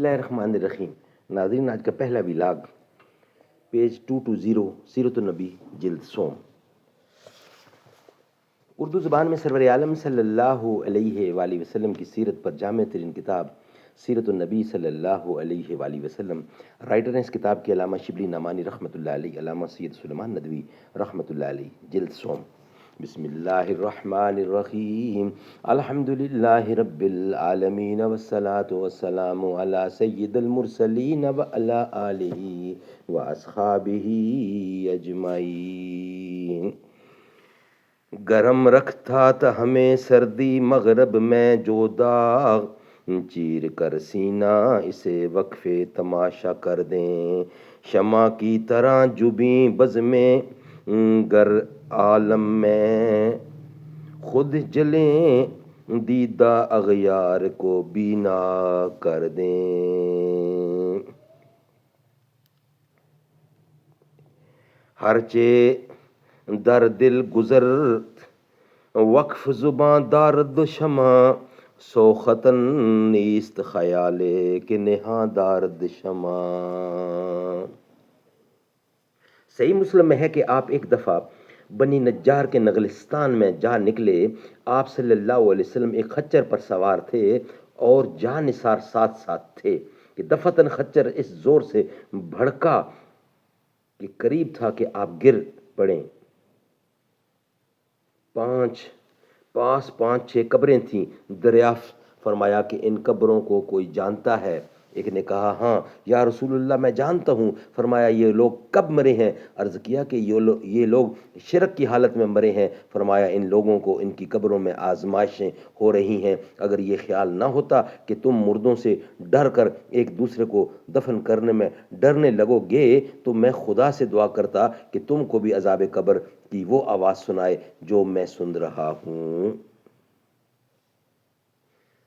اللہ الرحمن الرحیم۔ ناظرین، آج کا پہلا ولاگ پیج 220 سیرت النبی جلد سوم۔ اردو زبان میں سرور عالم صلی اللہ علیہ وآلہ وسلم کی سیرت پر جامع ترین کتاب سیرت النبی صلی اللہ علیہ وآلہ وسلم۔ رائٹر ہیں اس کتاب کے علامہ شبلی نعمانی رحمۃ اللہ علیہ، علامہ سید سلیمان ندوی رحمۃ اللہ علیہ، جلد سوم۔ بسم اللہ الرحمن الرحیم، الحمد للہ رب العالمین والصلاة والسلام علی سید المرسلین وعلی آلہ واصحابہ اجمعین۔ گرم رکھتا تھا ہمیں سردی مغرب میں جو داغ، چیر کر سینہ اسے وقفے تماشا کر دیں۔ شمع کی طرح جبیں بزمیں گر عالم میں، خود جلیں دیدہ اغیار کو بینا کر دیں۔ ہرچہ در دل گزر وقف زباں دارد و شمع، سوختن نیست خیالے کہ نہاں دارد شمع۔ صحیح مسلم میں ہے کہ آپ ایک دفعہ بنی نجار کے نغلستان میں جا نکلے۔ آپ صلی اللہ علیہ وسلم ایک خچر پر سوار تھے اور جاں نثار ساتھ ساتھ تھے کہ دفعتاً خچر اس زور سے بھڑکا کہ قریب تھا کہ آپ گر پڑیں۔ پاس 5-6 قبریں تھیں۔ دریافت فرمایا کہ ان قبروں کو کوئی جانتا ہے؟ ایک نے کہا ہاں یا رسول اللہ میں جانتا ہوں۔ فرمایا یہ لوگ کب مرے ہیں؟ عرض کیا کہ یہ لوگ شرک کی حالت میں مرے ہیں۔ فرمایا ان لوگوں کو ان کی قبروں میں آزمائشیں ہو رہی ہیں۔ اگر یہ خیال نہ ہوتا کہ تم مردوں سے ڈر کر ایک دوسرے کو دفن کرنے میں ڈرنے لگو گے تو میں خدا سے دعا کرتا کہ تم کو بھی عذاب قبر کی وہ آواز سنائے جو میں سن رہا ہوں۔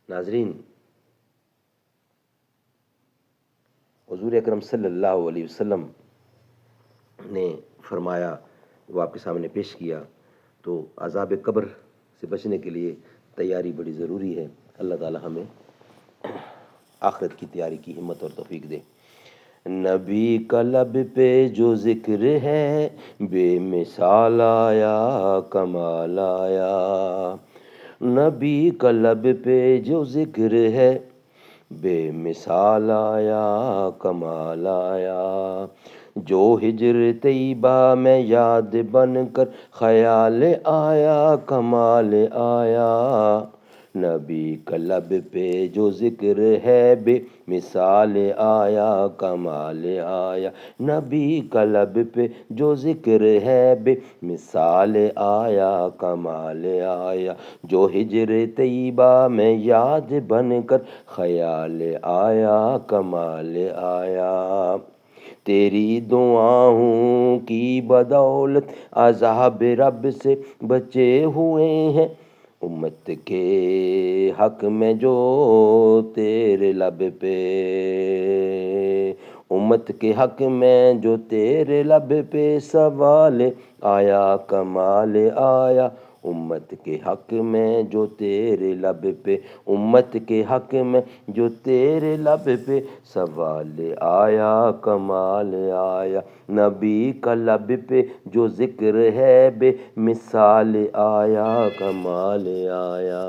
ناظرین، حضور اکرم صلی اللہ علیہ وسلم نے فرمایا، وہ آپ کے سامنے پیش کیا، تو عذاب قبر سے بچنے کے لیے تیاری بڑی ضروری ہے۔ اللہ تعالی ہمیں آخرت کی تیاری کی ہمت اور توفیق دے۔ نبی کا لب پہ جو ذکر ہے بے مثال آیا کمال آیا۔ نبی کا لب پہ جو ذکر ہے بے مثال آیا کمال آیا۔ جو ہجر طیبہ میں یاد بن کر خیال آیا کمال آیا۔ نبی کا لب پہ جو ذکر ہے بے مثال آیا کمال آیا۔ نبی کا لب پہ جو ذکر ہے بے مثال آیا کمال آیا۔ جو ہجر طیبہ میں یاد بن کر خیال آیا کمال آیا۔ تیری دعاؤں کی بدولت عذاب رب سے بچے ہوئے ہیں، امت کے حق میں جو تیرے لب پہ، امت کے حق میں جو تیرے لب پہ سوال آیا کمال آیا۔ امت کے حق میں جو تیرے لب پہ، امت کے حق میں جو تیرے لب پہ سوال آیا کمال آیا۔ نبی کا لب پہ جو ذکر ہے بے مثال آیا کمال آیا۔